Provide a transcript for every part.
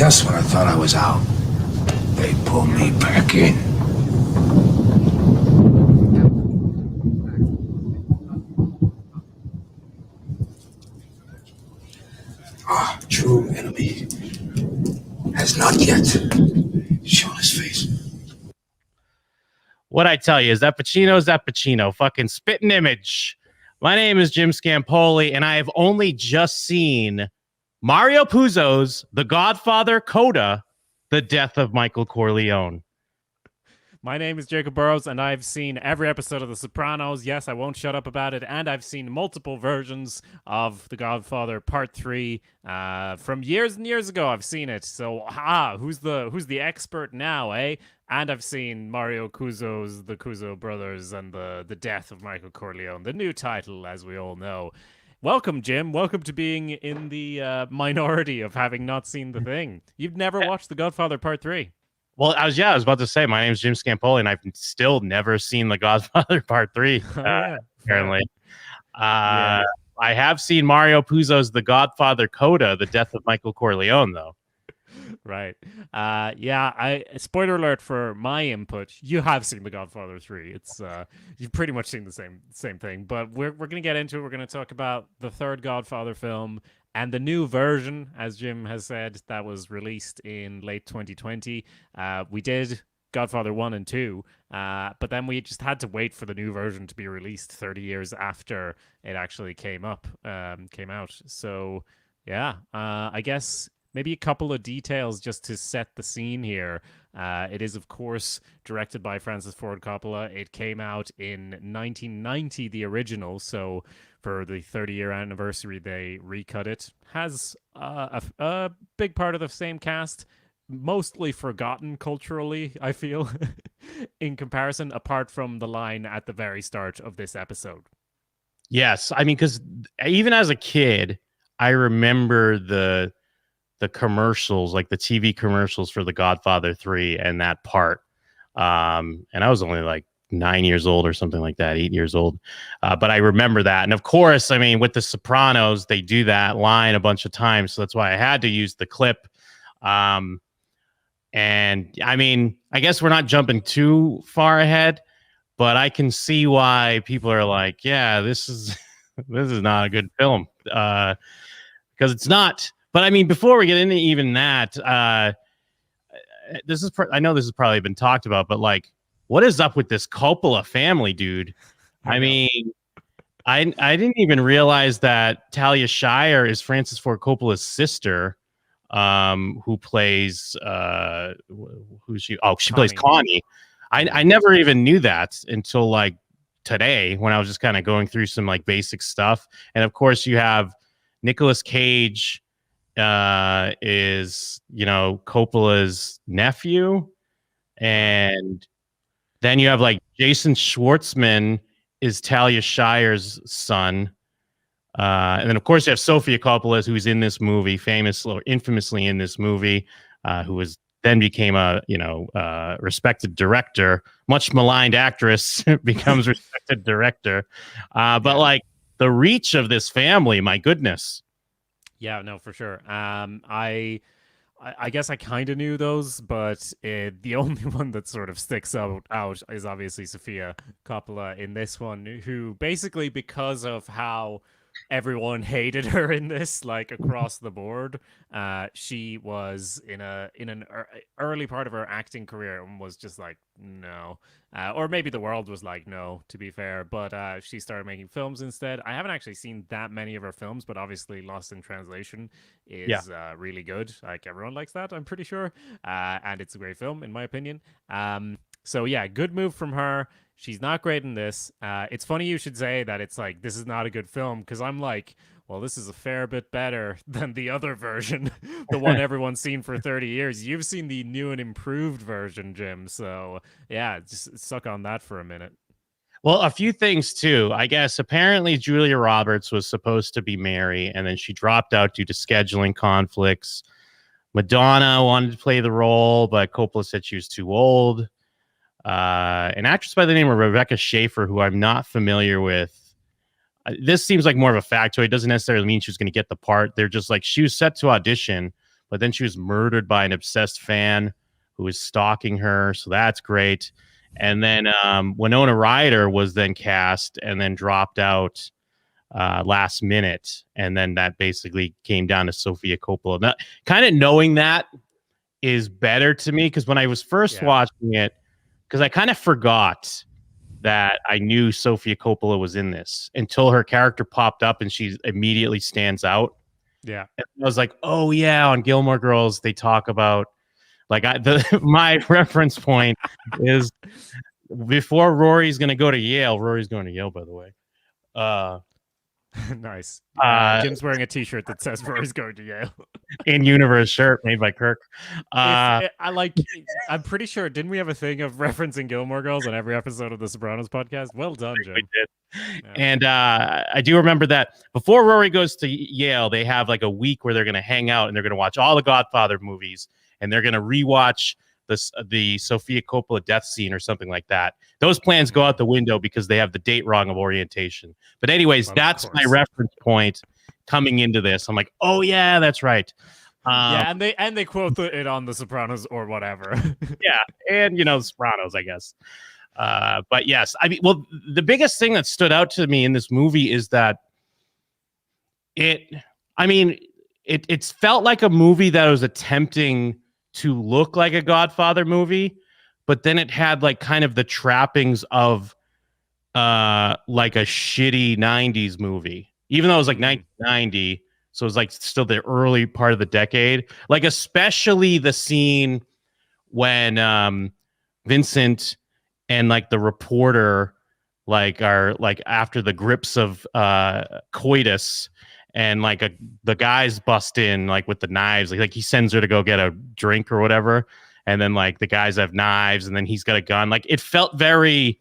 Just when I thought I was out, they pulled me back in. Our true enemy has not yet shown his face. What I tell you is that Pacino's that Pacino. Fucking spitting image. My name is Jim Scampoli, and I have only just seen Mario Puzo's The Godfather CODA, The Death of Michael Corleone. My name is Jacob Burrows, and I've seen every episode of The Sopranos. Yes, I won't shut up about it. And I've seen multiple versions of The Godfather Part 3 from years and years ago. I've seen it. So, who's the expert now, eh? And I've seen Mario Puzo's The Puzo Brothers and the Death of Michael Corleone, the new title, as we all know. Welcome, Jim. Welcome to being in the minority of having not seen the thing. You've never watched The Godfather Part 3. Well, I was about to say, my name is Jim Scampoli, and I've still never seen The Godfather Part 3, apparently. I have seen Mario Puzo's The Godfather CODA, The Death of Michael Corleone, though. Right. Spoiler alert for my input. You have seen The Godfather 3. It's you've pretty much seen the same thing. But we're gonna get into it. We're gonna talk about the third Godfather film and the new version, as Jim has said, that was released in late 2020. We did Godfather 1 and 2, but then we just had to wait for the new version to be released 30 years after it actually came out. So, yeah, I guess maybe a couple of details just to set the scene here. It is, of course, directed by Francis Ford Coppola. It came out in 1990, the original, so for the 30-year anniversary, they recut it. Has a big part of the same cast, mostly forgotten culturally, I feel, in comparison, apart from the line at the very start of this episode. Yes, I mean, because even as a kid, I remember the commercials, like the TV commercials for The Godfather 3 and that part. And I was only like 9 years old or something like that, 8 years old. But I remember that. And of course, I mean, with The Sopranos, they do that line a bunch of times. So that's why I had to use the clip. And I mean, I guess we're not jumping too far ahead, but I can see why people are like, yeah, this is not a good film. Because it's not. But I mean, before we get into even that, I know this has probably been talked about, but like, what is up with this Coppola family, dude? I mean, I didn't even realize that Talia Shire is Francis Ford Coppola's sister, who plays who's she? Oh, she plays Connie. I never even knew that until like today when I was just kind of going through some like basic stuff. And of course, you have Nicolas Cage. Is Coppola's nephew, and then you have like Jason Schwartzman is Talia Shire's son, and then of course you have Sofia Coppola, who's in this movie, famously or infamously in this movie, who was then became a respected director, much maligned actress becomes respected director, but like the reach of this family, my goodness. Yeah, no, for sure. I guess I kind of knew those, but the only one that sort of sticks out is obviously Sofia Coppola in this one, who basically, because of how everyone hated her in this, like across the board, she was in an early part of her acting career and was just like, no. Or maybe the world was like, no, to be fair. But she started making films instead. I haven't actually seen that many of her films, but obviously Lost in Translation is really good. Like, everyone likes that, I'm pretty sure. And it's a great film, in my opinion. So, yeah, good move from her. She's not great in this. It's funny you should say that it's like, this is not a good film, because I'm like, well, this is a fair bit better than the other version, the one everyone's seen for 30 years. You've seen the new and improved version, Jim. So, yeah, just suck on that for a minute. Well, a few things, too. I guess apparently Julia Roberts was supposed to be Mary, and then she dropped out due to scheduling conflicts. Madonna wanted to play the role, but Coppola said she was too old. An actress by the name of Rebecca Schaefer, who I'm not familiar with. This seems like more of a factoid. It doesn't necessarily mean she was going to get the part. They're just like, she was set to audition, but then she was murdered by an obsessed fan who was stalking her. So that's great. And then Winona Ryder was then cast and then dropped out last minute. And then that basically came down to Sofia Coppola. Now, kind of knowing that is better to me, because when I was first watching it, because I kind of forgot that I knew Sofia Coppola was in this until her character popped up and she immediately stands out. Yeah. And I was like, oh yeah, on Gilmore Girls they talk about, like, my reference point is before Rory's going to go to Yale. Rory's going to Yale, by the way. Nice. Jim's wearing a T-shirt that says Rory's going to Yale. In universe shirt made by Kirk. I'm pretty sure, didn't we have a thing of referencing Gilmore Girls on every episode of the Sopranos podcast? Well done, Jim. We did. Yeah. And I do remember that before Rory goes to Yale, they have like a week where they're going to hang out and they're going to watch all the Godfather movies, and they're going to rewatch the Sofia Coppola death scene or something like that. Those plans go out the window because they have the date wrong of orientation. But anyways, that's my reference point coming into this. I'm like, oh yeah, that's right. Yeah, and they quote it on The Sopranos or whatever. Yeah, and Sopranos, I guess. But yes, I mean, well, the biggest thing that stood out to me in this movie is that it felt like a movie that was attempting to look like a Godfather movie, but then it had like kind of the trappings of like a shitty 90s movie, even though it was like 1990. So it was like still the early part of the decade, like especially the scene when Vincent and like the reporter like are like after the grips of coitus, and like the guys bust in like with the knives, like he sends her to go get a drink or whatever, and then like the guys have knives and then he's got a gun. Like it felt very,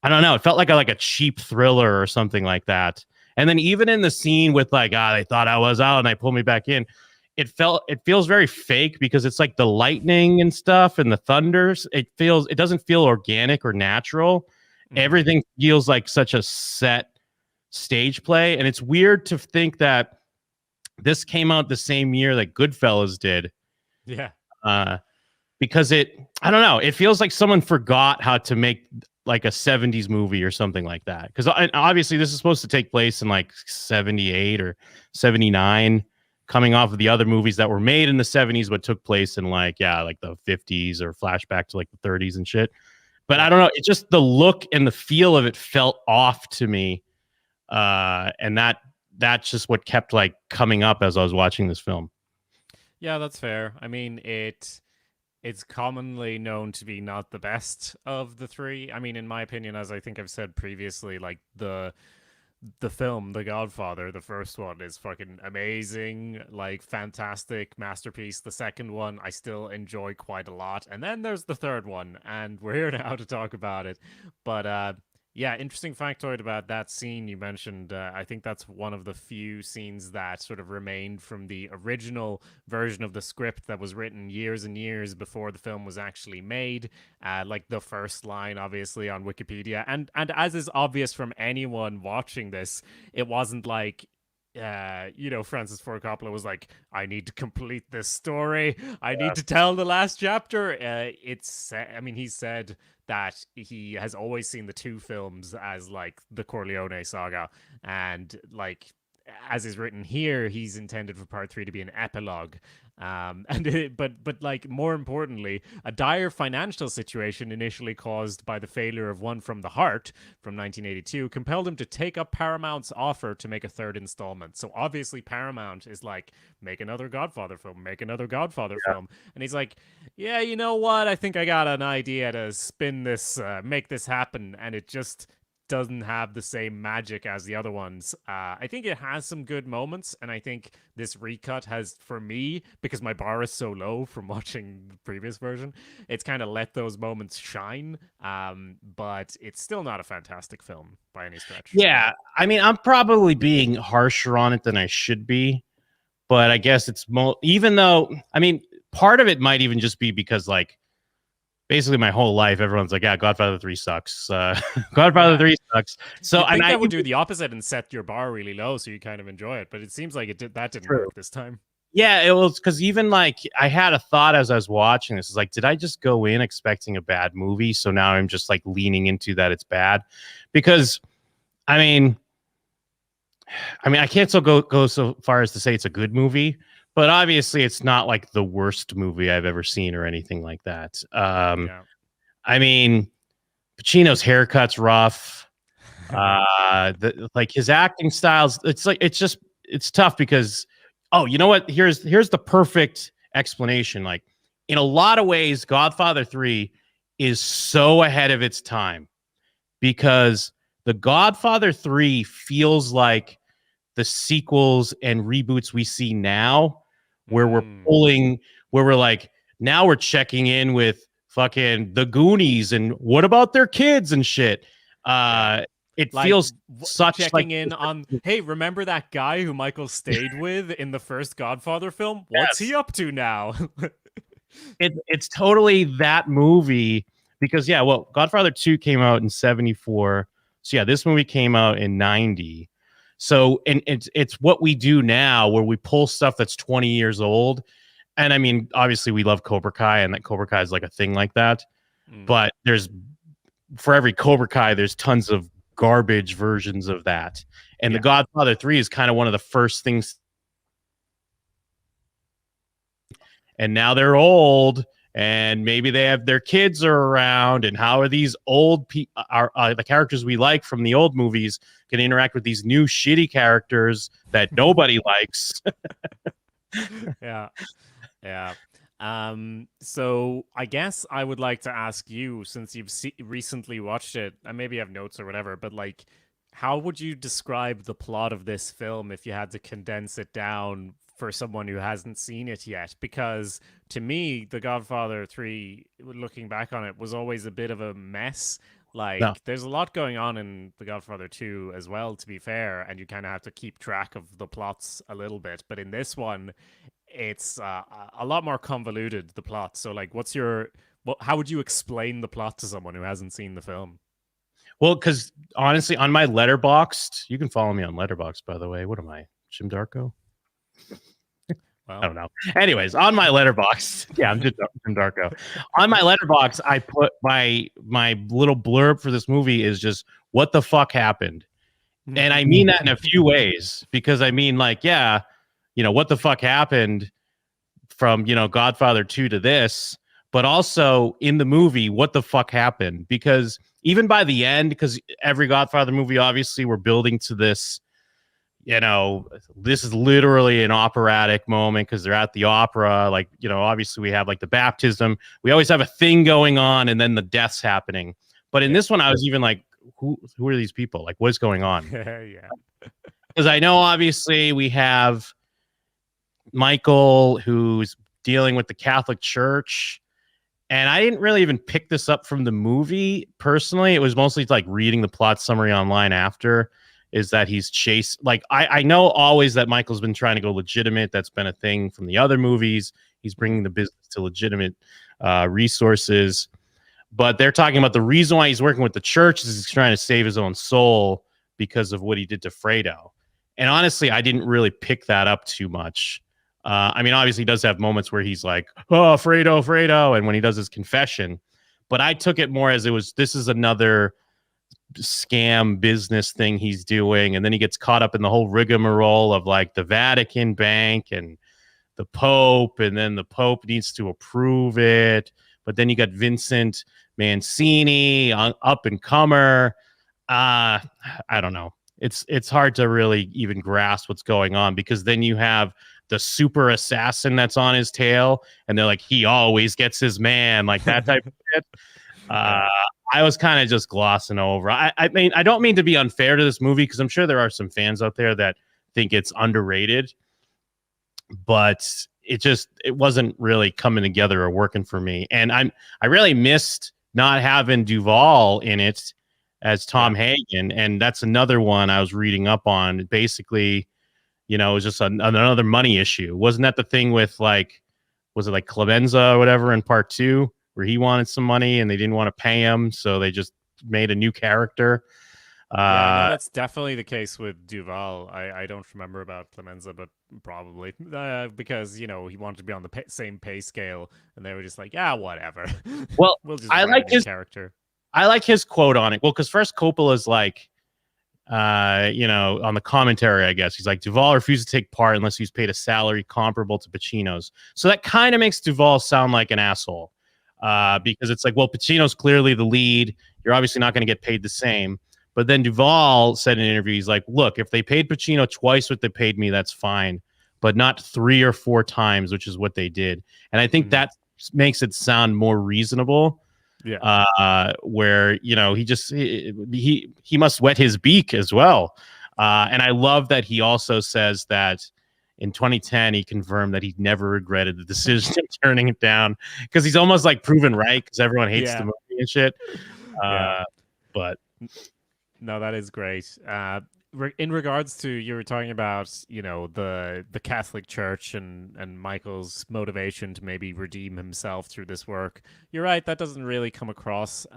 I don't know, it felt like a cheap thriller or something like that. And then even in the scene with like, they thought I was out and they pulled me back in, it feels very fake because it's like the lightning and stuff and the thunders. It doesn't feel organic or natural. Everything feels like such a set stage play, and it's weird to think that this came out the same year that Goodfellas did. Yeah. Because I don't know, it feels like someone forgot how to make like a 70s movie or something like that. Because obviously this is supposed to take place in like 78 or 79, coming off of the other movies that were made in the 70s but took place in like the 50s or flashback to like the 30s and shit. But I don't know, it's just the look and the feel of it felt off to me. And that's just what kept like coming up as I was watching this film. Yeah, that's fair. I mean, it's commonly known to be not the best of the three. I mean, in my opinion, as I think I've said previously, like the film, The Godfather, the first one is fucking amazing, like fantastic masterpiece. The second one I still enjoy quite a lot. And then there's the third one, and we're here now to talk about it. But yeah, interesting factoid about that scene you mentioned. I think that's one of the few scenes that sort of remained from the original version of the script that was written years and years before the film was actually made. Like the first line, obviously, on Wikipedia. And as is obvious from anyone watching this, it wasn't like, Francis Ford Coppola was like, I need to complete this story. I need to tell the last chapter. He said that he has always seen the two films as like the Corleone saga, and like as is written here, he's intended for part 3 to be an epilogue. But like more importantly, a dire financial situation initially caused by the failure of One from the Heart from 1982 compelled him to take up Paramount's offer to make a third installment. So obviously Paramount is like, make another Godfather film, film. And he's like, yeah, you know what? I think I got an idea to spin this, make this happen. And it just doesn't have the same magic as the other ones. I think it has some good moments, and I think this recut has, for me, because my bar is so low from watching the previous version, it's kind of let those moments shine, but it's still not a fantastic film by any stretch. Yeah, I mean, I'm probably being harsher on it than I should be, but I guess it's even though, I mean, part of it might even just be because, like, basically my whole life, everyone's like, yeah, Godfather 3 sucks. Godfather 3 sucks. So I think that would do the opposite and set your bar really low so you kind of enjoy it. But it seems like that didn't work this time. Yeah, it was because even like I had a thought as I was watching this. Is like, did I just go in expecting a bad movie? So now I'm just like leaning into that it's bad, because I mean, I can't so go so far as to say it's a good movie, but obviously it's not like the worst movie I've ever seen or anything like that. Yeah. I mean, Pacino's haircut's rough. Like his acting styles, it's tough because, oh, you know what? Here's the perfect explanation. Like, in a lot of ways, Godfather 3 is so ahead of its time, because the Godfather 3 feels like the sequels and reboots we see now, where we're like, now we're checking in with fucking the Goonies and what about their kids and shit. It Like feels such like checking in on, hey, remember that guy who Michael stayed with in the first Godfather film? What's Yes. he up to now? It's totally that movie, because yeah, well, Godfather 2 came out in 74. So yeah, this movie came out in 90. So, and it's what we do now, where we pull stuff that's 20 years old. And I mean, obviously we love Cobra Kai, and that Cobra Kai is like a thing like that. But for every Cobra Kai, there's tons of garbage versions of that. And The Godfather 3 is kind of one of the first things. And now they're old, and maybe they have their kids are around, and how are these old the characters we like from the old movies can interact with these new shitty characters that nobody likes. Yeah. So I guess I would like to ask you, since you've recently watched it, and maybe you have notes or whatever, but like, how would you describe the plot of this film if you had to condense it down for someone who hasn't seen it yet? Because to me, The Godfather 3, looking back on it, was always a bit of a mess. Like, there's a lot going on in The Godfather 2 as well, to be fair, and you kind of have to keep track of the plots a little bit. But in this one, it's a lot more convoluted, the plot. So, like, how would you explain the plot to someone who hasn't seen the film? Well, because honestly, on my Letterboxd, you can follow me on Letterboxd, by the way. What am I, Jim Darko? Well, I don't know. Anyways, on my Letterboxd, yeah, I'm just Jim Darko. On my Letterboxd, I put my little blurb for this movie is just, what the fuck happened? And I mean that in a few ways, because I mean, like, yeah, what the fuck happened from, Godfather 2 to this, but also in the movie, what the fuck happened? Because even by the end, because every Godfather movie, obviously, we're building to this, this is literally an operatic moment because they're at the opera. Like, obviously we have like the baptism. We always have a thing going on, and then the death's happening. But in this one, I was even like, who are these people? Like, what's going on? Yeah. Because I know, obviously, we have Michael, who's dealing with the Catholic Church. And I didn't really even pick this up from the movie personally. It was mostly like reading the plot summary online after, is that he's chased. Like, I know always that Michael's been trying to go legitimate. That's been a thing from the other movies. He's bringing the business to legitimate resources. But they're talking about the reason why he's working with the church is he's trying to save his own soul because of what he did to Fredo. And honestly, I didn't really pick that up too much. I mean, obviously, he does have moments where he's like, oh, Fredo, and when he does his confession. But I took it more as this is another scam business thing he's doing. And then he gets caught up in the whole rigmarole of like the Vatican Bank and the Pope, and then the Pope needs to approve it. But then you got Vincent Mancini, up and comer. I don't know. It's hard to really even grasp what's going on, because then you have the super assassin that's on his tail, and they're like, he always gets his man, like that type of shit. I was kind of just glossing over. I mean, I don't mean to be unfair to this movie, because I'm sure there are some fans out there that think it's underrated, but it wasn't really coming together or working for me. And I really missed not having Duvall in it as Tom Hagen, and that's another one I was reading up on. Basically, it was just another money issue. Wasn't that the thing with, like, was it like Clemenza or whatever in part 2, where he wanted some money and they didn't want to pay him, so they just made a new character? Yeah, I know Uh, that's definitely the case with Duval. I don't remember about Clemenza, but probably because he wanted to be on the same pay scale, and they were just like, yeah, whatever, well, we'll just I write like a new his character. I like his quote on it. Well, because first Coppola's like, on the commentary, I guess he's like, Duvall refused to take part unless he was paid a salary comparable to Pacino's. So that kind of makes Duvall sound like an asshole, Mm. because it's like, well, Pacino's clearly the lead. You're obviously not going to get paid the same. But then Duvall said in an interview, he's like, look, if they paid Pacino twice what they paid me, that's fine, but not 3 or 4 times, which is what they did. And I think Mm. that makes it sound more reasonable, Yeah. where he must wet his beak as well. And I love that he also says that in 2010 he confirmed that he never regretted the decision of turning it down, because he's almost like proven right, because everyone hates the Yeah. movie and shit. Yeah. But No, that is great. In regards to you were talking about, the Catholic Church and Michael's motivation to maybe redeem himself through this work. You're right. That doesn't really come across.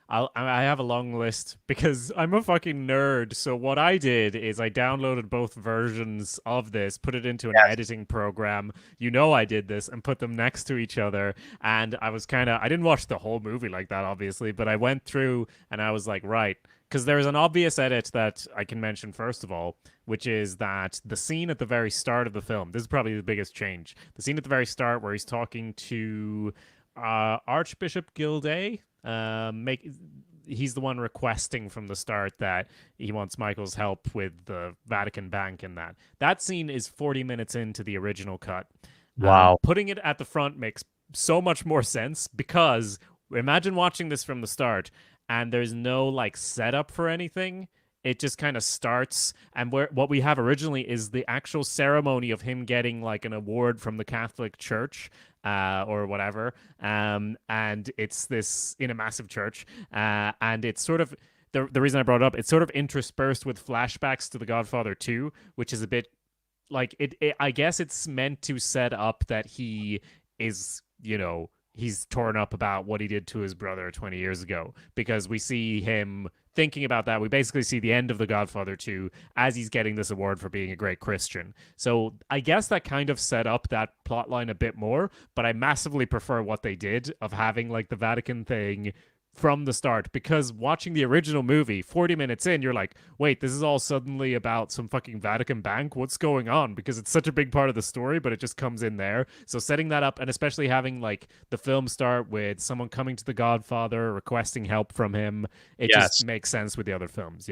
I have a long list because I'm a fucking nerd. So what I did is I downloaded both versions of this, put it into an yes, editing program. I did this and put them next to each other. And I didn't watch the whole movie like that, obviously, but I went through and I was like, right. Because there's an obvious edit that I can mention first of all, which is that the scene at the very start of the film, this is probably the biggest change. The scene at the very start where he's talking to Archbishop Gilday, he's the one requesting from the start that he wants Michael's help with the Vatican Bank, and that scene is 40 minutes into the original cut. wow, Putting it at the front makes so much more sense, because imagine watching this from the start and there's no like setup for anything. It just kind of starts, and what we have originally is the actual ceremony of him getting like an award from the Catholic Church, or whatever. And it's this in a massive church, and it's sort of the reason I brought it up. It's sort of interspersed with flashbacks to The Godfather 2, which is a bit like I guess it's meant to set up that he is, he's torn up about what he did to his brother 20 years ago, because we see him thinking about that. We basically see the end of The Godfather 2 as he's getting this award for being a great Christian. So I guess that kind of set up that plot line a bit more, but I massively prefer what they did of having like the Vatican thing from the start, because watching the original movie 40 minutes in, you're like, wait, this is all suddenly about some fucking Vatican bank, what's going on? Because it's such a big part of the story, but it just comes in there. So setting that up, and especially having like the film start with someone coming to the Godfather requesting help from him, it just yes, makes sense with the other films,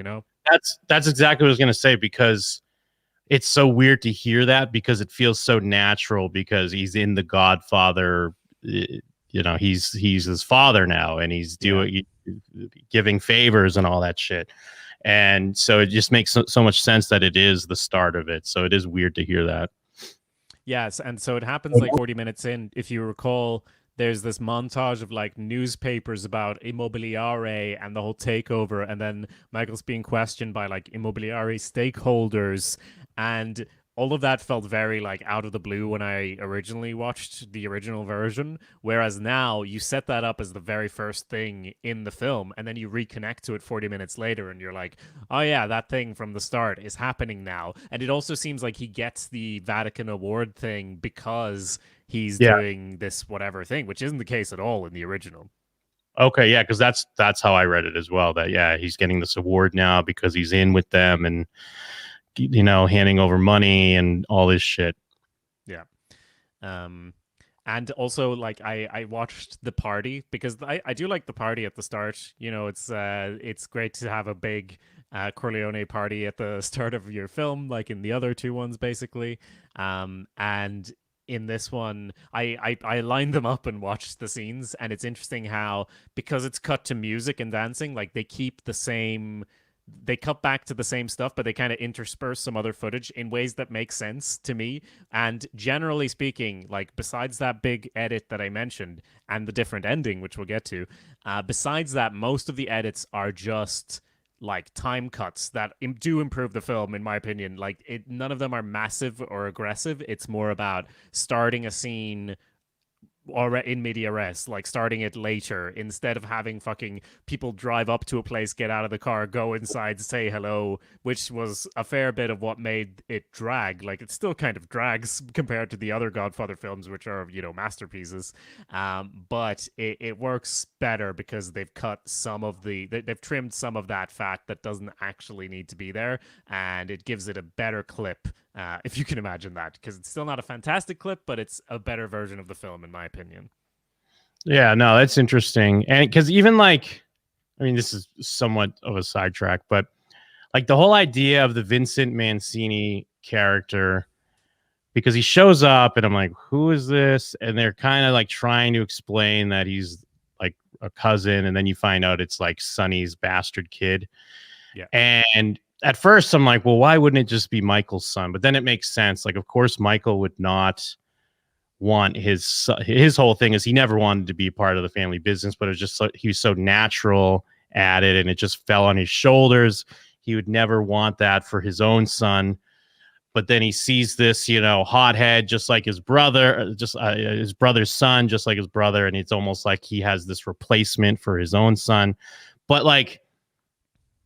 that's exactly what I was gonna say, because it's so weird to hear that, because it feels so natural, because he's in The Godfather. He's his father now, and he's Yeah. giving favors and all that shit. And so it just makes so much sense that it is the start of it. So it is weird to hear that. Yes, and so it happens like 40 minutes in. If you recall, there's this montage of like newspapers about Immobiliare and the whole takeover, and then Michael's being questioned by like Immobiliare stakeholders, and all of that felt very like out of the blue when I originally watched the original version. Whereas now you set that up as the very first thing in the film, and then you reconnect to it 40 minutes later, and you're like, oh yeah, that thing from the start is happening now. And it also seems like he gets the Vatican award thing because he's Yeah. doing this whatever thing, which isn't the case at all in the original. Okay. Yeah. Because that's how I read it as well. That he's getting this award now because he's in with them, and handing over money and all this shit. Yeah. And also like I watched the party, because I do like the party at the start. It's great to have a big Corleone party at the start of your film, like in the other two ones, basically. And in this one, I lined them up and watched the scenes, and it's interesting how, because it's cut to music and dancing, like they cut back to the same stuff, but they kind of intersperse some other footage in ways that make sense to me. And generally speaking, like besides that big edit that I mentioned and the different ending, which we'll get to, besides that, most of the edits are just like time cuts that do improve the film, in my opinion. Like none of them are massive or aggressive. It's more about starting a scene or in media res, like starting it later instead of having fucking people drive up to a place, get out of the car, go inside, say hello, which was a fair bit of what made it drag. Like it still kind of drags compared to the other Godfather films, which are, you know, masterpieces. But it works better because they've cut some of they've trimmed some of that fat that doesn't actually need to be there, and it gives it a better clip, if you can imagine that, because it's still not a fantastic clip, but it's a better version of the film, in my opinion. Yeah, no, that's interesting. And because even like, I mean, this is somewhat of a sidetrack, but like the whole idea of the Vincent Mancini character, because he shows up and I'm like, who is this? And they're kind of like trying to explain that he's like a cousin. And then you find out it's like Sonny's bastard kid. Yeah. And at first I'm like, well, why wouldn't it just be Michael's son? But then it makes sense. Like, of course, Michael would not want his whole thing is he never wanted to be part of the family business, but it was just he was so natural at it and it just fell on his shoulders. He would never want that for his own son. But then he sees this, you know, hothead, just like his brother, just his brother's son, just like his brother. And it's almost like he has this replacement for his own son. But like,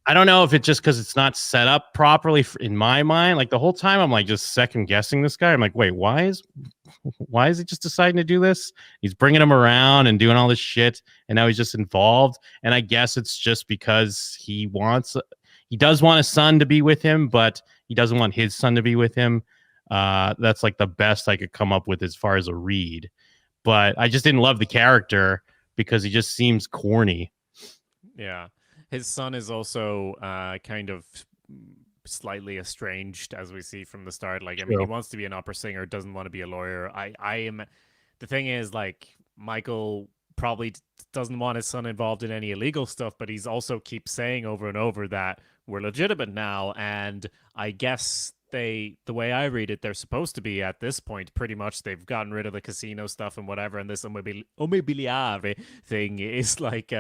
I don't know if it's just because it's not set up properly in my mind. Like the whole time I'm like just second guessing this guy. I'm like, wait, why is he just deciding to do this? He's bringing him around and doing all this shit. And now he's just involved. And I guess it's just because he does want a son to be with him, but he doesn't want his son to be with him. That's like the best I could come up with as far as a read. But I just didn't love the character because he just seems corny. Yeah. His son is also kind of slightly estranged, as we see from the start. Like, I mean, he wants to be an opera singer, doesn't want to be a lawyer. The thing is, like, Michael probably doesn't want his son involved in any illegal stuff, but he's also keeps saying over and over that we're legitimate now. And I guess the way I read it, they're supposed to be at this point, pretty much they've gotten rid of the casino stuff and whatever. And this immobiliare thing is like,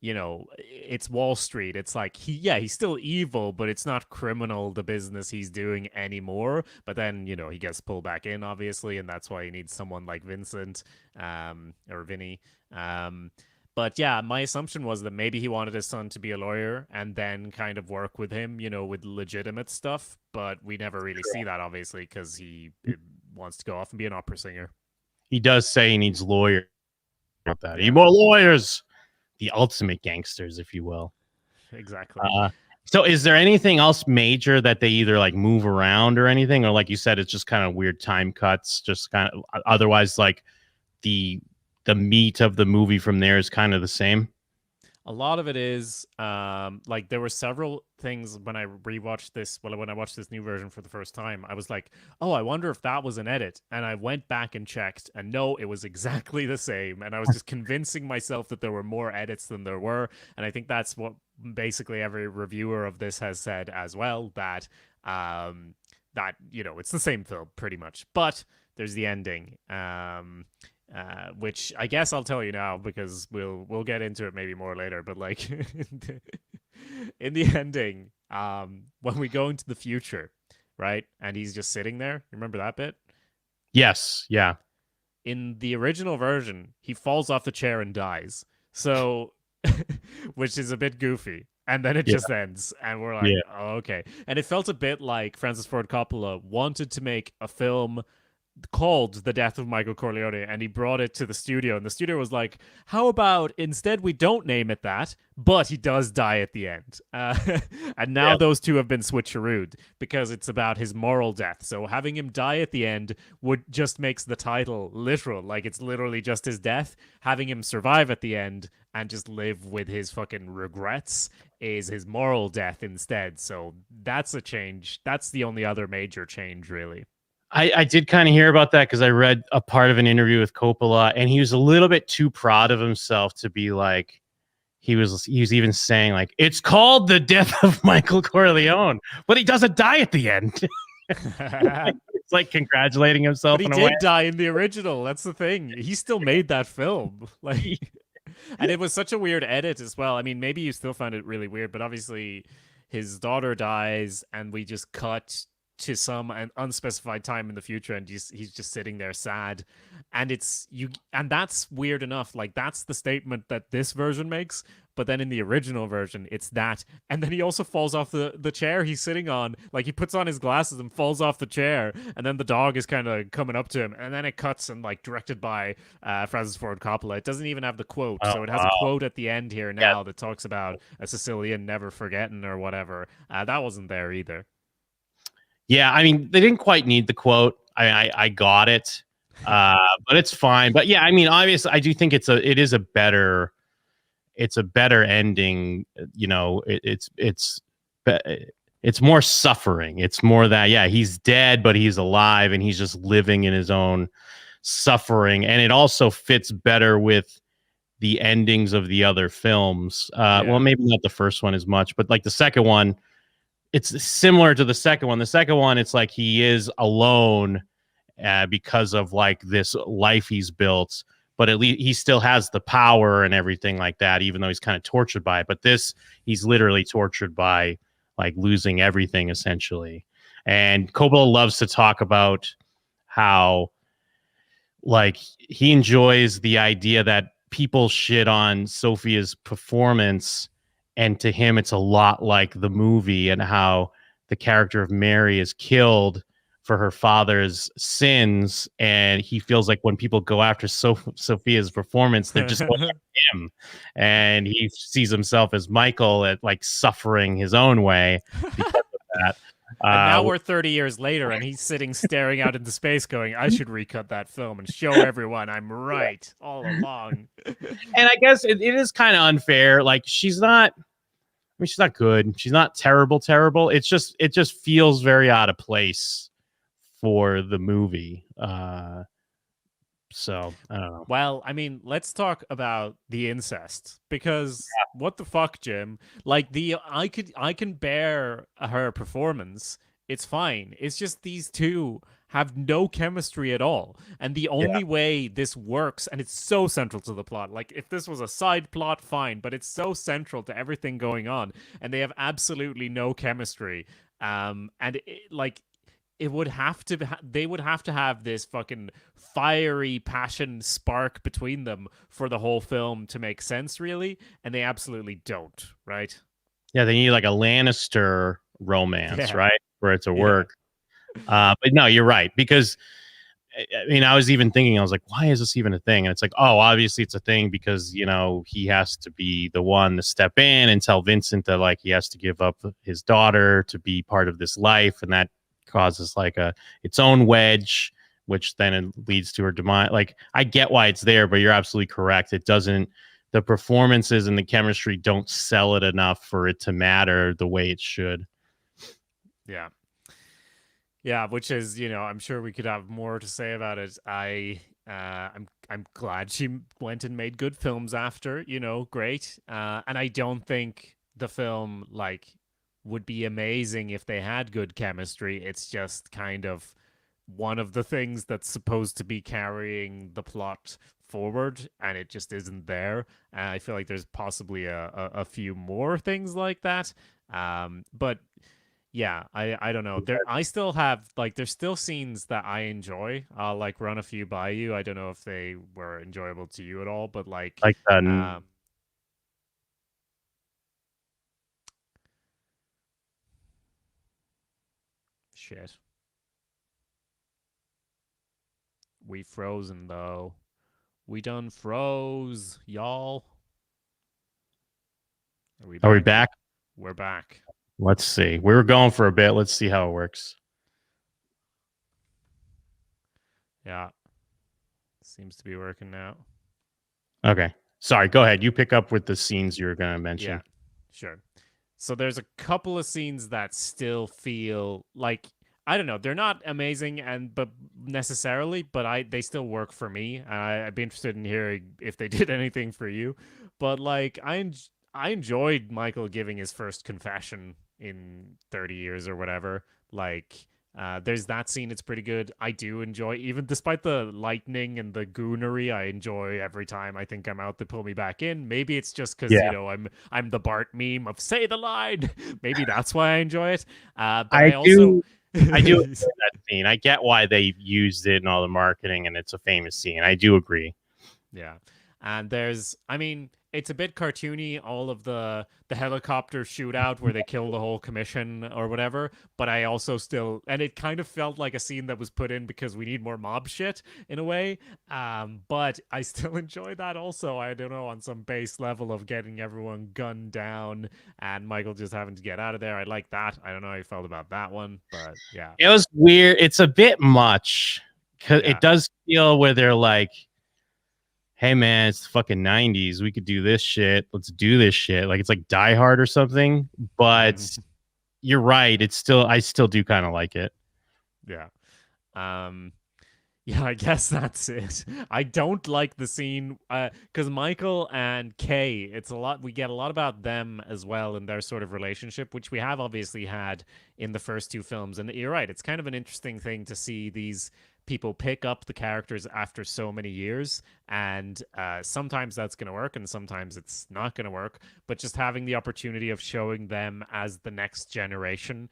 you know, it's Wall Street. It's like he's still evil, but it's not criminal, the business he's doing anymore. But then, you know, he gets pulled back in, obviously, and that's why he needs someone like Vincent, or Vinny. But yeah, my assumption was that maybe he wanted his son to be a lawyer and then kind of work with him, you know, with legitimate stuff. But we never really see that, obviously, because he wants to go off and be an opera singer. He does say he needs lawyers. About that, need more lawyers. The ultimate gangsters, if you will. Exactly. So is there anything else major that they either like move around or anything, or like you said, it's just kind of weird time cuts, just kind of otherwise like the meat of the movie from there is kind of the same? A lot of it is like there were several things when I rewatched this, when I watched this new version for the first time, I was like, oh, I wonder if that was an edit. And I went back and checked, and no, it was exactly the same. And I was just convincing myself that there were more edits than there were. And I think that's what basically every reviewer of this has said as well, that that, you know, it's the same film pretty much. But there's the ending. Which I guess I'll tell you now because we'll get into it maybe more later. But like in the ending, when we go into the future, right, and he's just sitting there. Remember that bit? Yes. Yeah. In the original version, he falls off the chair and dies. So, which is a bit goofy. And then it just ends, and we're like, oh, okay. And it felt a bit like Francis Ford Coppola wanted to make a film called The Death of Michael Corleone, and he brought it to the studio, and the studio was like, how about instead we don't name it that, but he does die at the end. And now those two have been switcherooed because it's about his moral death. So having him die at the end would just makes the title literal, like it's literally just his death. Having him survive at the end and just live with his fucking regrets is his moral death instead. So that's a change. That's the only other major change, really. I did kind of hear about that because I read a part of an interview with Coppola, and he was a little bit too proud of himself to be like, he was even saying like, it's called The Death of Michael Corleone, but he doesn't die at the end. It's like congratulating himself. But he did die in the original. That's the thing. He still made that film. Like, and it was such a weird edit as well. I mean, maybe you still found it really weird, but obviously his daughter dies and we just cut to some unspecified time in the future, and he's just sitting there sad, and that's weird enough. Like that's the statement that this version makes, but then in the original version, it's that, and then he also falls off the chair he's sitting on. Like he puts on his glasses and falls off the chair, and then the dog is kind of coming up to him, and then it cuts and like directed by Francis Ford Coppola. It doesn't even have the quote, Oh, so it has a quote at the end here Yeah. now that talks about a Sicilian never forgetting or whatever. That wasn't there either. Yeah, I mean, they didn't quite need the quote. I got it, but it's fine. But yeah, I mean, obviously, I do think it is a better ending. You know, it's more suffering. It's more that he's dead, but he's alive, and he's just living in his own suffering, and it also fits better with the endings of the other films. Well, maybe not the first one as much, but like the second one, it's similar to the second one. The second one, it's like he is alone because of like this life he's built, but at least he still has the power and everything like that, even though he's kind of tortured by it. But this, he's literally tortured by like losing everything essentially. And Coppola loves to talk about how like he enjoys the idea that people shit on Sofia's performance, and to him it's a lot like the movie, and how the character of Mary is killed for her father's sins, and he feels like when people go after Sofia's performance, they're just going after him, and he sees himself as Michael at like suffering his own way because of that. And now we're 30 years later, and he's sitting staring out into space going, I should recut that film and show everyone I'm right all along. And I guess it is kind of unfair. Like she's not good. She's not terrible. It just feels very out of place for the movie. So I don't know. Well, I mean, let's talk about the incest, because what the fuck, Jim? Like I can bear her performance. It's fine. It's just these two have no chemistry at all. And the only way this works, and it's so central to the plot. Like if this was a side plot, fine, but it's so central to everything going on, and they have absolutely no chemistry. It would have to they would have to have this fucking fiery passion spark between them for the whole film to make sense, really, and they absolutely don't, right? Yeah, they need like a Lannister romance, right, for it to work. But no, you're right, because I mean, I was even thinking, I was like, why is this even a thing? And it's like, oh, obviously it's a thing because, you know, he has to be the one to step in and tell Vincent that like he has to give up his daughter to be part of this life, and that causes like its own wedge, which then it leads to her demise. Like I get why it's there, but you're absolutely correct. It doesn't, the performances and the chemistry don't sell it enough for it to matter the way it should. Yeah, which is, you know, I'm sure we could have more to say about it. I'm glad she went and made good films after, you know, great. And I don't think the film like would be amazing if they had good chemistry. It's just kind of one of the things that's supposed to be carrying the plot forward, and it just isn't there. I feel like there's possibly a few more things like that. But yeah, I don't know. I still have like there's still scenes that I enjoy. I'll like run a few by you. I don't know if they were enjoyable to you at all, but like shit. We frozen though. We done froze, y'all. Are we back? We're back. Let's see. We were going for a bit. Let's see how it works. Yeah. Seems to be working now. Okay. Sorry, go ahead. You pick up with the scenes you were going to mention. Yeah, sure. So there's a couple of scenes that still feel like, I don't know, they're not amazing but necessarily, but they still work for me. I'd be interested in hearing if they did anything for you. But like I enjoyed Michael giving his first confession in 30 years or whatever. Like there's that scene, it's pretty good. I do enjoy, even despite the lightning and the goonery, I enjoy every time I think I'm out, they pull me back in. Maybe it's just because you know I'm the Bart meme of say the line. Maybe that's why I enjoy it. But I also I do enjoy that scene. I get why they used it in all the marketing, and it's a famous scene. I do agree. Yeah. And I mean, it's a bit cartoony, all of the helicopter shootout where they kill the whole commission or whatever, but I also still, and it kind of felt like a scene that was put in because we need more mob shit in a way. But I still enjoy that also. I don't know, on some base level of getting everyone gunned down and Michael just having to get out of there. I like that. I don't know how you felt about that one, but yeah. It was weird. It's a bit much because Yeah. it does feel where they're like, hey man, it's the fucking 90s. We could do this shit. Let's do this shit. Like it's like Die Hard or something. But you're right. I still do kind of like it. Yeah. Yeah, I guess that's it. I don't like the scene because Michael and Kay, it's a lot. We get a lot about them as well and their sort of relationship, which we have obviously had in the first two films. And you're right; it's kind of an interesting thing to see these people pick up the characters after so many years. And sometimes that's going to work, and sometimes it's not going to work. But just having the opportunity of showing them as the next generation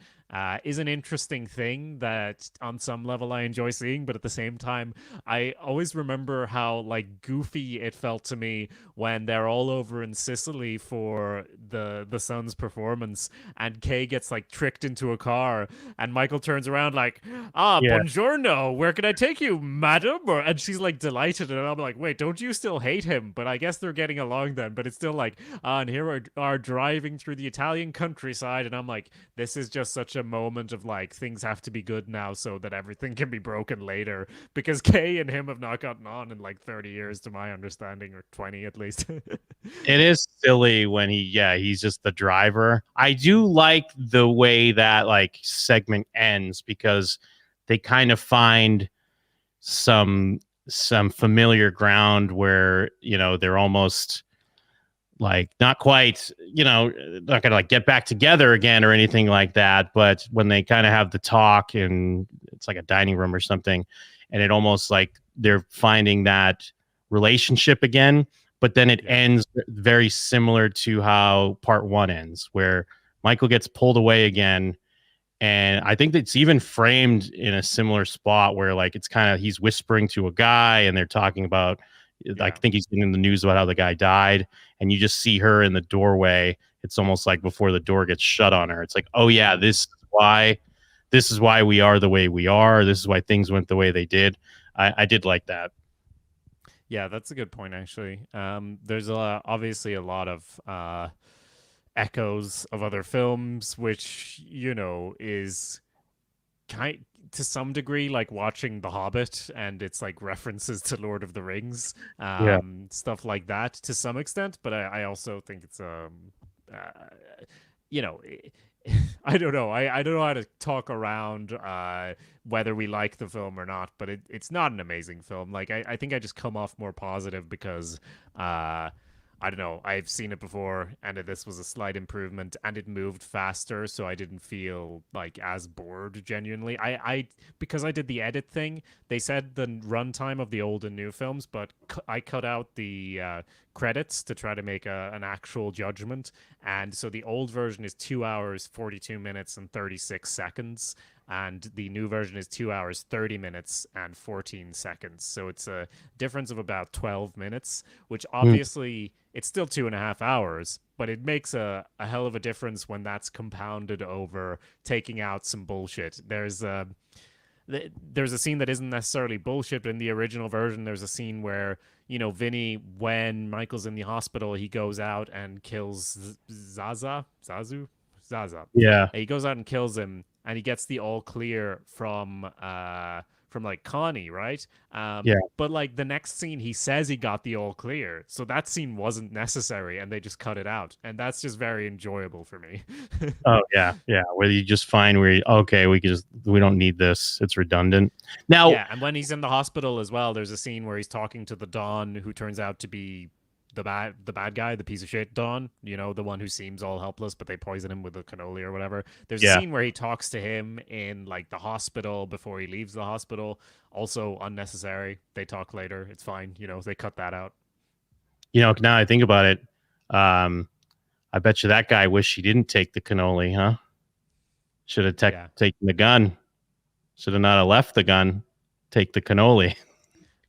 is an interesting thing that on some level I enjoy seeing, but at the same time, I always remember how like goofy it felt to me when they're all over in Sicily for the son's performance, and Kay gets like tricked into a car, and Michael turns around like, Yeah. buongiorno, where can I take you, madam? And she's like delighted, and I'm like, wait, don't you still hate him? But I guess they're getting along then. But it's still like, and here we are driving through the Italian countryside, and I'm like, this is just such a moment of like things have to be good now so that everything can be broken later, because Kay and him have not gotten on in like 30 years to my understanding, or 20 at least. It is silly when he's just the driver. I do like the way that like segment ends because they kind of find some familiar ground where, you know, they're almost like not quite, you know, not gonna like get back together again or anything like that. But when they kind of have the talk and it's like a dining room or something, and it almost like they're finding that relationship again. But then it ends very similar to how part one ends, where Michael gets pulled away again. And I think it's even framed in a similar spot where like it's kind of he's whispering to a guy and they're talking about I think he's getting the news about how the guy died, and you just see her in the doorway. It's almost like before the door gets shut on her. It's like, oh yeah, this is why we are the way we are. This is why things went the way they did. I did like that. Yeah, that's a good point, actually. There's obviously a lot of echoes of other films, which, you know, is kind to some degree like watching The Hobbit, and it's like references to Lord of the Rings, stuff like that to some extent. But I also think it's you know, I don't know. I don't know how to talk around whether we like the film or not, but it's not an amazing film. Like I think I just come off more positive because I don't know. I've seen it before, and this was a slight improvement, and it moved faster, so I didn't feel like as bored. Genuinely, I because I did the edit thing. They said the runtime of the old and new films, but I cut out the credits to try to make an actual judgment, and so the old version is 2 hours 42 minutes and 36 seconds. And the new version is 2 hours 30 minutes and 14 seconds. So it's a difference of about 12 minutes, which obviously it's still 2.5 hours, but it makes a hell of a difference when that's compounded over taking out some bullshit. There's a scene that isn't necessarily bullshit, but in the original version, there's a scene where, you know, Vinny, when Michael's in the hospital, he goes out and kills Zaza. Yeah. And he goes out and kills him, and he gets the all clear from like Connie, right? But like the next scene, he says he got the all clear, so that scene wasn't necessary, and they just cut it out, and that's just very enjoyable for me. Oh yeah. Where you just find we don't need this. It's redundant. Now, yeah, and when he's in the hospital as well, there's a scene where he's talking to the Don, who turns out to be the bad guy, the piece of shit Don, you know, the one who seems all helpless, but they poison him with a cannoli or whatever. There's a scene where he talks to him in like the hospital before he leaves the hospital. Also unnecessary. They talk later. It's fine. You know, they cut that out. You know, now I think about it, I bet you that guy wished he didn't take the cannoli, huh? Should have taken the gun. Should have not have left the gun. Take the cannoli.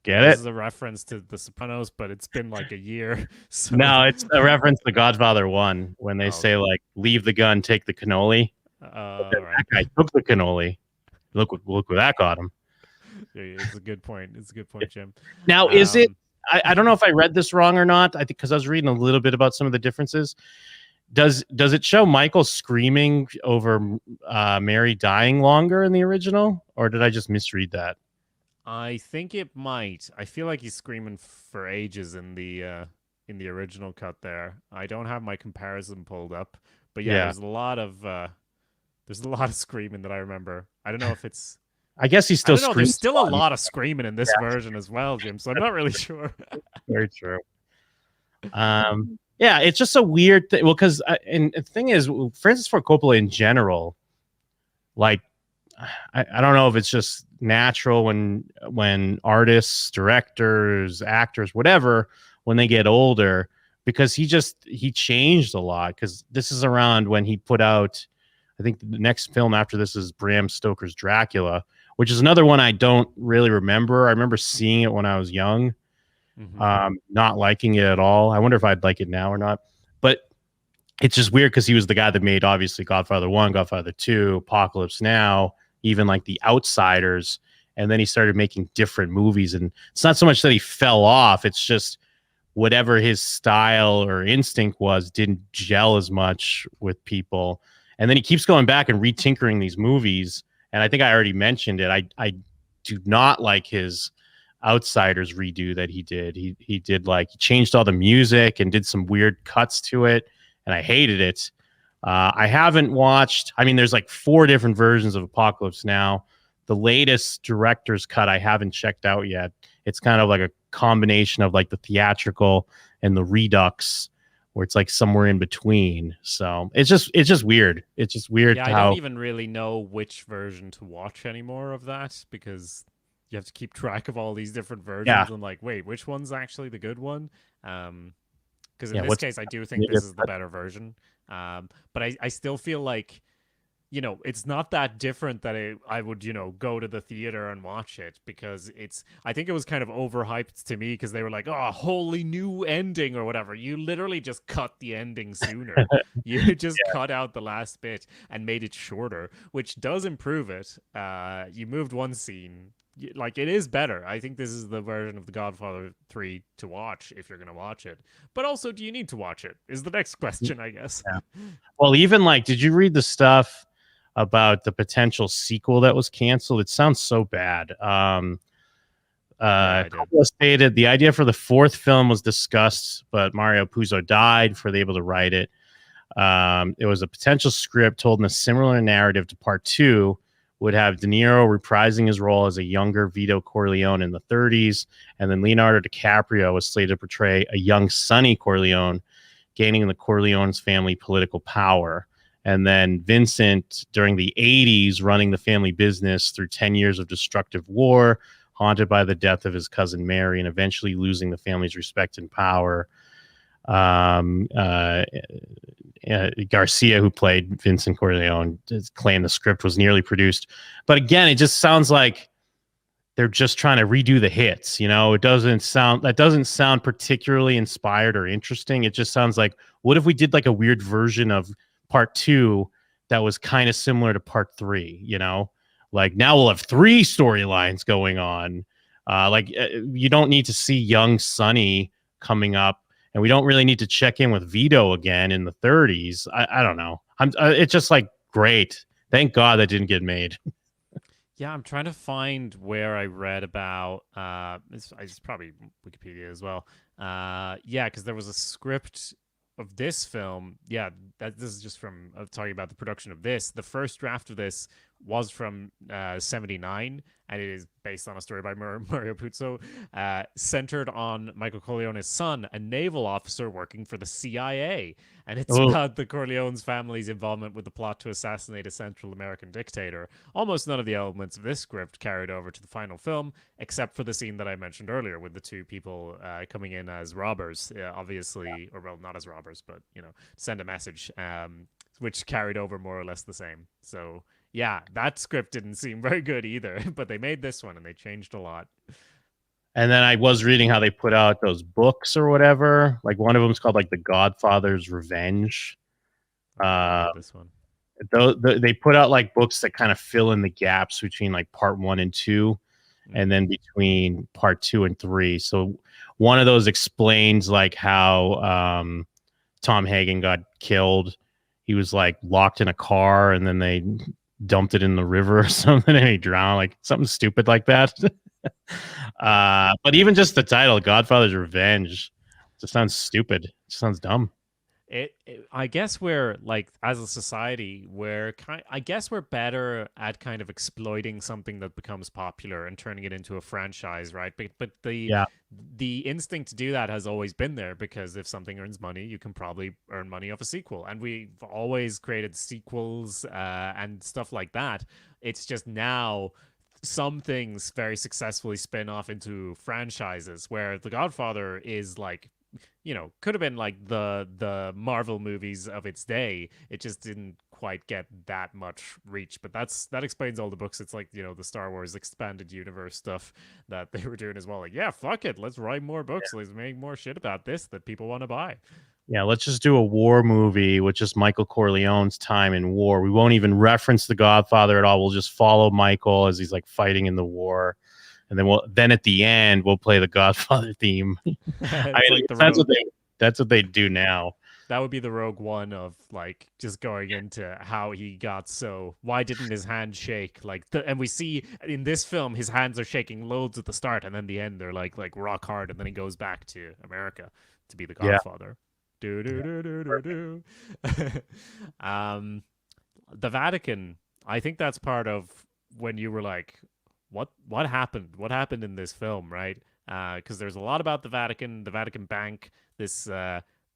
Get This it? is a reference to The Sopranos, but it's been like a year. So No, it's a reference to Godfather 1 when they say, okay. like, leave the gun, take the cannoli. All right. That guy took the cannoli. Look what that got him. It's a good point. It's a good point, Jim. Now, is it? I don't know if I read this wrong or not. I think because I was reading a little bit about some of the differences. Does it show Michael screaming over Mary dying longer in the original, or did I just misread that? I think it might. I feel like he's screaming for ages in the original cut there. I don't have my comparison pulled up, but yeah, Yeah. there's a lot of screaming that I remember. I don't know if it's I guess he's still I don't know, there's screaming. still a lot of screaming in this version as well, Jim, so I'm not really sure. Very true. Yeah, it's just a weird thing. Well, because and the thing is, Francis Ford Coppola in general, like, I don't know if it's just natural when artists, directors, actors, whatever, when they get older, because he changed a lot. Because this is around when he put out, I think the next film after this is Bram Stoker's Dracula, which is another one I don't really remember. I remember seeing it when I was young. Not liking it at all. I wonder if I'd like it now or not. But it's just weird because he was the guy that made obviously Godfather 1, Godfather 2, Apocalypse Now, even like The Outsiders. And then he started making different movies. And it's not so much that he fell off, it's just whatever his style or instinct was didn't gel as much with people. And then he keeps going back and retinkering these movies. And I think I already mentioned it. I do not like his Outsiders redo that he did. He did, like, he changed all the music and did some weird cuts to it, and I hated it. I haven't watched. I mean, there's like 4 different versions of Apocalypse Now. The latest director's cut I haven't checked out yet. It's kind of like a combination of like the theatrical and the redux, where it's like somewhere in between. So it's just weird. It's just weird. Yeah, I don't even really know which version to watch anymore of that, because you have to keep track of all these different versions and like, wait, which one's actually the good one? Because in this case, I do think this is the better version. But I still feel like, you know, it's not that different that I would, you know, go to the theater and watch it, because I think it was kind of overhyped to me because they were like, oh, wholly new ending or whatever. You literally just cut the ending sooner. You just cut out the last bit and made it shorter, which does improve it. You moved one scene. Like, it is better. I think this is the version of The Godfather 3 to watch if you're going to watch it. But also, do you need to watch it? Is the next question, I guess. Yeah. Well, even like, did you read the stuff about the potential sequel that was canceled? It sounds so bad. Coppola stated the idea for the 4th film was discussed, but Mario Puzo died before they were able to write it. It was a potential script told in a similar narrative to part 2, would have De Niro reprising his role as a younger Vito Corleone in the 30s, and then Leonardo DiCaprio was slated to portray a young Sonny Corleone, gaining the Corleone's family political power. And then Vincent, during the 80s, running the family business through 10 years of destructive war, haunted by the death of his cousin Mary, and eventually losing the family's respect and power. Garcia, who played Vincent Corleone, claimed the script was nearly produced. But again, it just sounds like they're just trying to redo the hits. You know, that doesn't sound particularly inspired or interesting. It just sounds like, what if we did like a weird version of part 2 that was kind of similar to part 3, you know? Like, now we'll have 3 storylines going on. You don't need to see young Sonny coming up, and we don't really need to check in with Vito again in the 30s. I don't know. It's just like, great. Thank God that didn't get made. Yeah, I'm trying to find where I read about. It's probably Wikipedia as well. Yeah, because there was a script of this film. Yeah, this is just from talking about the production of this. The first draft of this was from 79, and it is based on a story by Mario Puzo, centered on Michael Corleone's son, a naval officer working for the CIA. And it's about the Corleone's family's involvement with the plot to assassinate a Central American dictator. Almost none of the elements of this script carried over to the final film, except for the scene that I mentioned earlier with the 2 people coming in as robbers, obviously, or well, not as robbers, but, you know, send a message, which carried over more or less the same. So Yeah, that script didn't seem very good either, but they made this one and they changed a lot. And then I was reading how they put out those books or whatever. Like one of them's called like The Godfather's Revenge. I never Uh, read this one. they put out like books that kind of fill in the gaps between like part 1 and 2, and then between part 2 and 3. So one of those explains like how Tom Hagen got killed. He was like locked in a car, and then they dumped it in the river or something, and he drowned, like something stupid like that. But even just the title, Godfather's Revenge, just sounds stupid. It sounds dumb. I guess we're like, as a society, I guess we're better at kind of exploiting something that becomes popular and turning it into a franchise, right? But Yeah. the instinct to do that has always been there, because if something earns money, you can probably earn money off a sequel, and we've always created sequels and stuff like that. It's just now some things very successfully spin off into franchises, where The Godfather is like, could have been like the Marvel movies of its day. It just didn't quite get that much reach. But that explains all the books. It's like, the Star Wars expanded universe stuff that they were doing as well. Like, yeah, fuck it, let's write more books. Let's make more shit about this that people want to buy. Yeah, let's just do a war movie with just Michael Corleone's time in war. We won't even reference The Godfather at all. We'll just follow Michael as he's like fighting in the war. And then at the end we'll play the Godfather theme. That's what they do now. That would be the Rogue One of like just going into how he got so. Why didn't his hand shake? And we see in this film his hands are shaking loads at the start, and then the end they're like rock hard, and then he goes back to America to be the Godfather. Do do do do do do. The Vatican. I think that's part of when you were like, what happened? What happened in this film, right? Because there's a lot about the Vatican Bank, this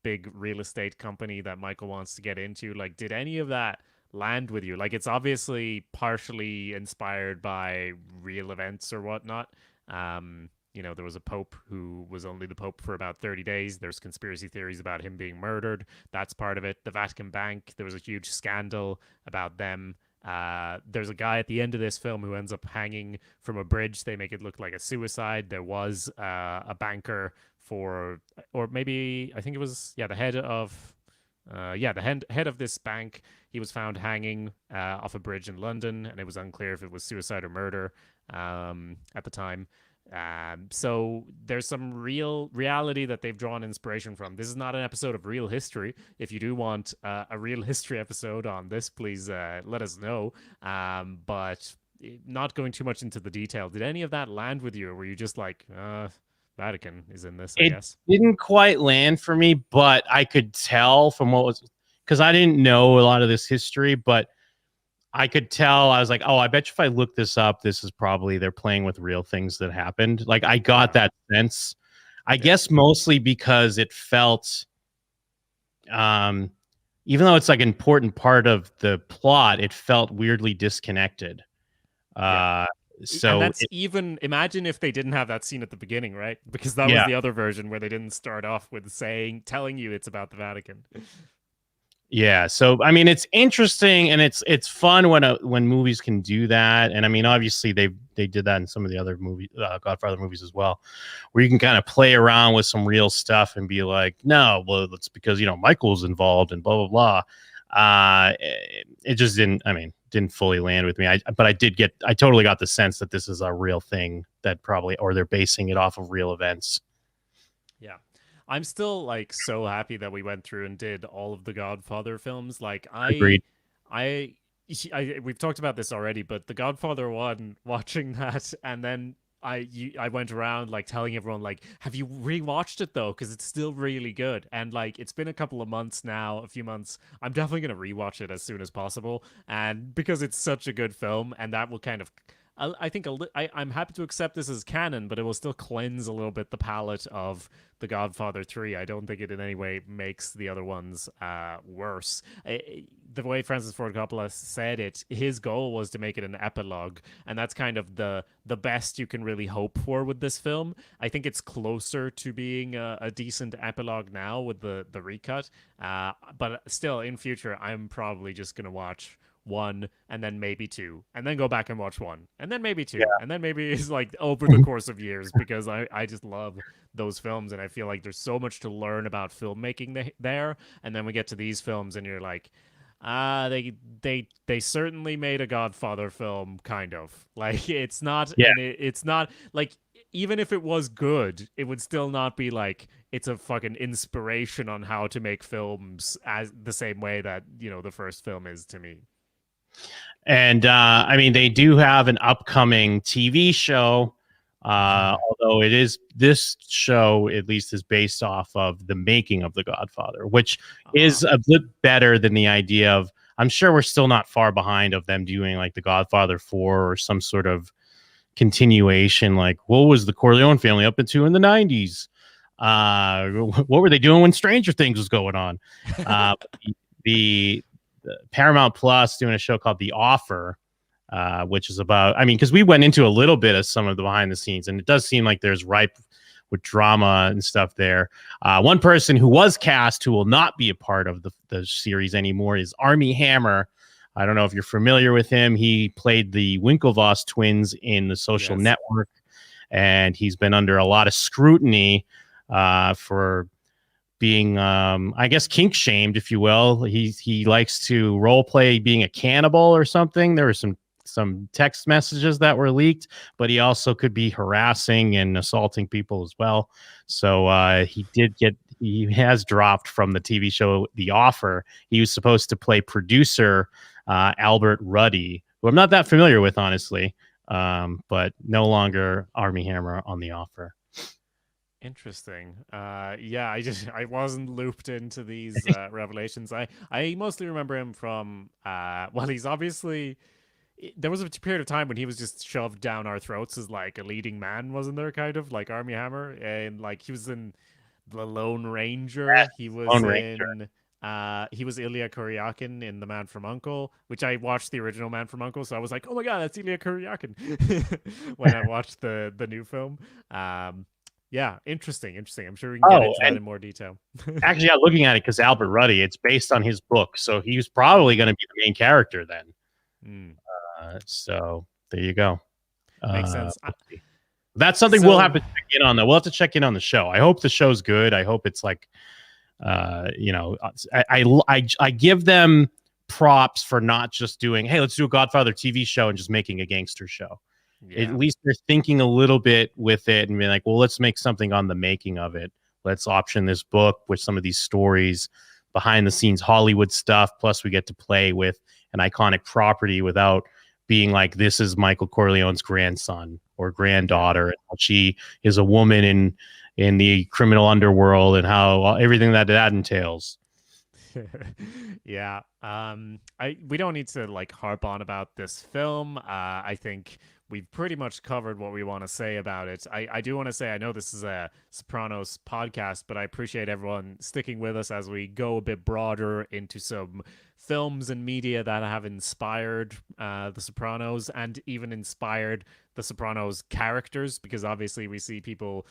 big real estate company that Michael wants to get into. Like, did any of that land with you? Like, it's obviously partially inspired by real events or whatnot. There was a pope who was only the pope for about 30 days. There's conspiracy theories about him being murdered. That's part of it. The Vatican Bank, there was a huge scandal about them. There's a guy at the end of this film who ends up hanging from a bridge. They make it look like a suicide. There was a banker or maybe I think it was the head of the head of this bank. He was found hanging off a bridge in London, and it was unclear if it was suicide or murder at the time. So there's some real reality that they've drawn inspiration from. This is not an episode of Real History. If you do want a Real History episode on this, please let us know. But not going too much into the detail, did any of that land with you, or were you just like, Vatican is in this, I guess? It didn't quite land for me, but I could tell from what was, because I didn't know a lot of this history, but I could tell. I was like, oh, I bet you if I look this up, this is probably they're playing with real things that happened. Like, I got that sense. I guess mostly because it felt, even though it's like an important part of the plot, it felt weirdly disconnected. So and that's even, imagine if they didn't have that scene at the beginning, right? Because that was the other version where they didn't start off with telling you it's about the Vatican. Yeah, so I mean, it's interesting, and it's fun when movies can do that. And I mean, obviously they did that in some of the other Godfather movies as well, where you can kind of play around with some real stuff and be like, no, well, it's because Michael's involved and blah blah blah. It just didn't fully land with me. But I totally got the sense that this is a real thing, that probably, or they're basing it off of real events. Yeah. I'm still like so happy that we went through and did all of the Godfather films. Like Agreed. We've talked about this already, but the Godfather one, watching that, and then I went around like telling everyone like, have you rewatched it though? Because it's still really good. And like, it's been a couple of months now, a few months. I'm definitely gonna rewatch it as soon as possible, and because it's such a good film, and that will kind of. I think I'm happy to accept this as canon, but it will still cleanse a little bit the palette of The Godfather 3. I don't think it in any way makes the other ones worse. The way Francis Ford Coppola said it, his goal was to make it an epilogue, and that's kind of the best you can really hope for with this film. I think it's closer to being a decent epilogue now with the recut, but still, in future, I'm probably just going to watch one, and then maybe two, and then go back and watch one, and then maybe two, Yeah. and then maybe it's like over the course of years, because I just love those films, and I feel like there's so much to learn about filmmaking there. And then we get to these films, and you're like, they certainly made a Godfather film, kind of. Like, it's not, Yeah. and it's not like, even if it was good, it would still not be like it's a fucking inspiration on how to make films as the same way that, you know, the first film is to me. And I mean, they do have an upcoming TV show, although this show at least is based off of the making of The Godfather, which is a bit better than the idea of. I'm sure we're still not far behind of them doing like The Godfather 4 or some sort of continuation. Like, what was the Corleone family up into in the 90s? What were they doing when Stranger Things was going on? The Paramount Plus doing a show called The Offer, which is about, I mean, because we went into a little bit of some of the behind the scenes, and it does seem like there's ripe with drama and stuff there. One person who was cast who will not be a part of the series anymore is Armie Hammer. I don't know if you're familiar with him. He played the Winklevoss twins in The Social Network, and he's been under a lot of scrutiny for being, I guess, kink shamed, if you will. He likes to role play being a cannibal or something. There were some text messages that were leaked, but he also could be harassing and assaulting people as well. So he has dropped from the TV show The Offer. He was supposed to play producer Albert Ruddy, who I'm not that familiar with, honestly, but no longer Armie Hammer on The Offer. Interesting. Yeah, I wasn't looped into these revelations. I mostly remember him from well, he's obviously, there was a period of time when he was just shoved down our throats as like a leading man, wasn't there? Kind of like Armie Hammer, and like he was in The Lone Ranger. Yes, He was Lone in Ranger. he was Ilya Kuryakin in The Man from U.N.C.L.E., which I watched the original Man from U.N.C.L.E., so I was like, oh my god, that's Ilya Kuryakin when I watched the new film. Yeah, interesting. I'm sure we can get into that in more detail. Actually, yeah, looking at it, because Albert Ruddy, it's based on his book, so he was probably going to be the main character then. So there you go. Makes sense. That's something we'll have to check in on, though. We'll have to check in on the show. I hope the show's good. I hope it's like, you know, I give them props for not just doing, hey, let's do a Godfather TV show and just making a gangster show. Yeah. At least they're thinking a little bit with it and being like, well, let's make something on the making of it. Let's option this book with some of these stories, behind the scenes Hollywood stuff. Plus we get to play with an iconic property without being like, this is Michael Corleone's grandson or granddaughter, and how she is a woman in the criminal underworld and how everything that entails. Yeah. We don't need to like harp on about this film. I think we've pretty much covered what we want to say about it. I do want to say, I know this is a Sopranos podcast, but I appreciate everyone sticking with us as we go a bit broader into some films and media that have inspired The Sopranos, and even inspired The Sopranos characters, because obviously we see people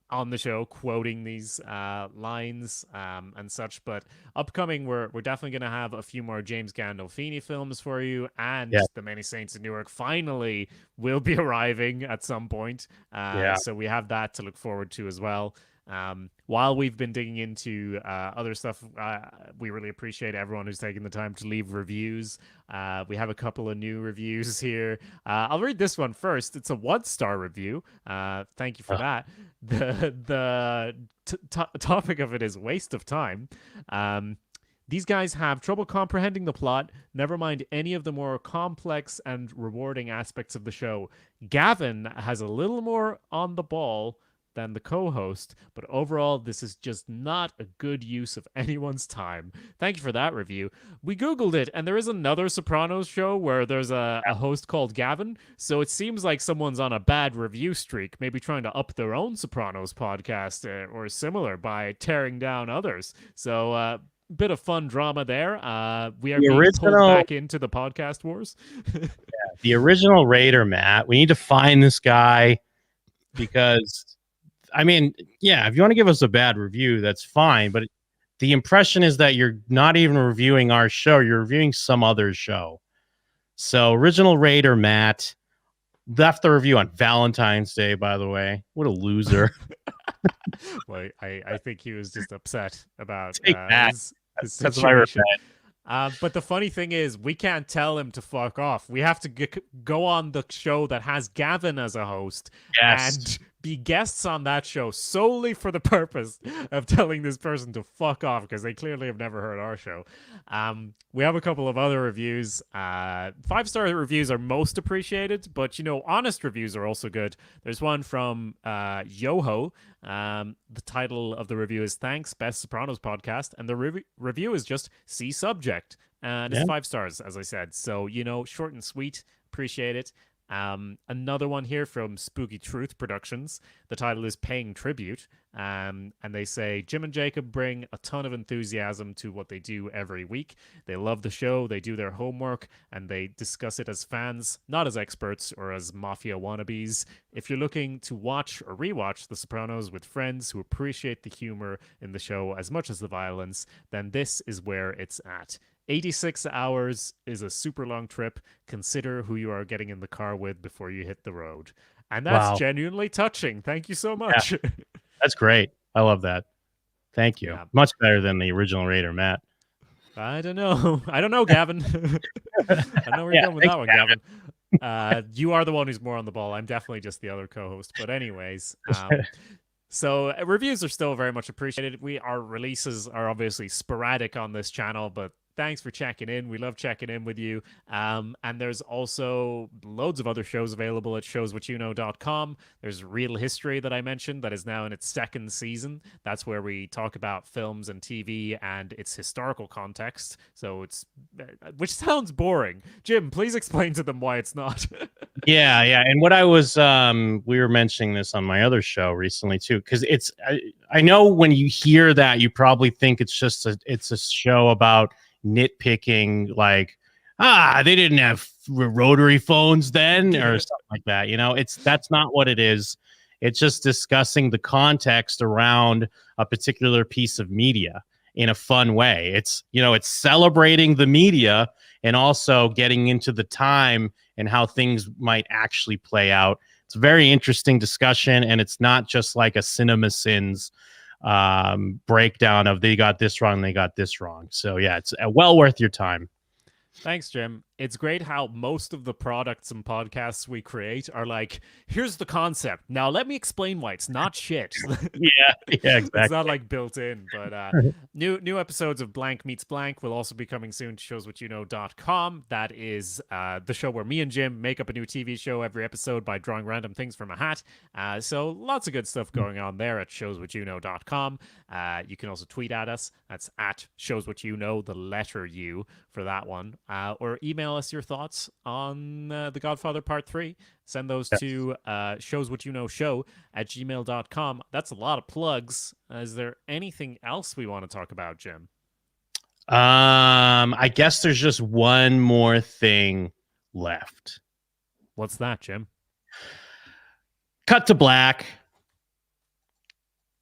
on the show quoting these lines and such. But upcoming, we're definitely going to have a few more James Gandolfini films for you, and The Many Saints of Newark finally will be arriving at some point. So we have that to look forward to as well. While we've been digging into other stuff, we really appreciate everyone who's taking the time to leave reviews. We have a couple of new reviews here. I'll read this one first. It's a 1-star review. Thank you for that. The topic of it is waste of time. These guys have trouble comprehending the plot, never mind any of the more complex and rewarding aspects of the show. Gavin has a little more on the ball than the co-host, but overall this is just not a good use of anyone's time. Thank you for that review. We googled it, and there is another Sopranos show where there's a host called Gavin, so it seems like someone's on a bad review streak, maybe trying to up their own Sopranos podcast or similar by tearing down others. So bit of fun drama there. We are being pulled back into the podcast wars. The original Raider, Matt, we need to find this guy, because I mean, yeah, if you want to give us a bad review, that's fine. But the impression is that you're not even reviewing our show. You're reviewing some other show. So original Raider Matt left the review on Valentine's Day, by the way. What a loser. Well, I think he was just upset about Take that. his That's my situation. revenge. But the funny thing is, we can't tell him to fuck off. We have to go on the show that has Gavin as a host Yes. and be guests on that show solely for the purpose of telling this person to fuck off because they clearly have never heard our show. We have a couple of other reviews. 5-star reviews are most appreciated, but honest reviews are also good. There's one from Yoho. The title of the review is "Thanks, Best Sopranos Podcast," and the review is just "See Subject," and it's 5 stars, as I said. So short and sweet. Appreciate it. Another one here from Spooky Truth Productions. The title is "Paying Tribute," and they say Jim and Jacob bring a ton of enthusiasm to what they do every week. They love the show, they do their homework, and they discuss it as fans, not as experts or as mafia wannabes. If you're looking to watch or rewatch The Sopranos with friends who appreciate the humor in the show as much as the violence, then this is where it's at. 86 hours is a super long trip. Consider who you are getting in the car with before you hit the road. And that's genuinely touching. Thank you so much. Yeah. That's great. I love that. Thank you. Yeah. Much better than the original Raider Matt. I don't know, Gavin. I know where you're going with that one, Gavin. You are the one who's more on the ball. I'm definitely just the other co-host. But anyways, so reviews are still very much appreciated. Our releases are obviously sporadic on this channel, but thanks for checking in. We love checking in with you. And there's also loads of other shows available at showswhatyouknow.com. There's Real History that I mentioned that is now in its 2nd season. That's where we talk about films and TV and its historical context. So which sounds boring. Jim, please explain to them why it's not. Yeah. And what I was, we were mentioning this on my other show recently too, because I know when you hear that, you probably think it's a show about nitpicking, like, they didn't have rotary phones then or something like that. That's not what it is. It's just discussing the context around a particular piece of media in a fun way. It's celebrating the media and also getting into the time and how things might actually play out. It's a very interesting discussion, and it's not just like a cinema sins breakdown of they got this wrong, they got this wrong. So yeah, it's well worth your time. Thanks, Jim. It's great how most of the products and podcasts we create are like, here's the concept. Now let me explain why it's not shit. Yeah, exactly. It's not like built in, but new episodes of Blank Meets Blank will also be coming soon to showswhatyouknow.com. That is the show where me and Jim make up a new TV show every episode by drawing random things from a hat. So lots of good stuff going on there at showswhatyouknow.com. You can also tweet at us. That's at showswhatyouknow, the letter U for that one. Or email us your thoughts on The Godfather Part 3. Send those to showswhatyouknowshow@gmail.com. That's a lot of plugs. Is there anything else we want to talk about, Jim? I guess there's just one more thing left. What's that, Jim? Cut to black.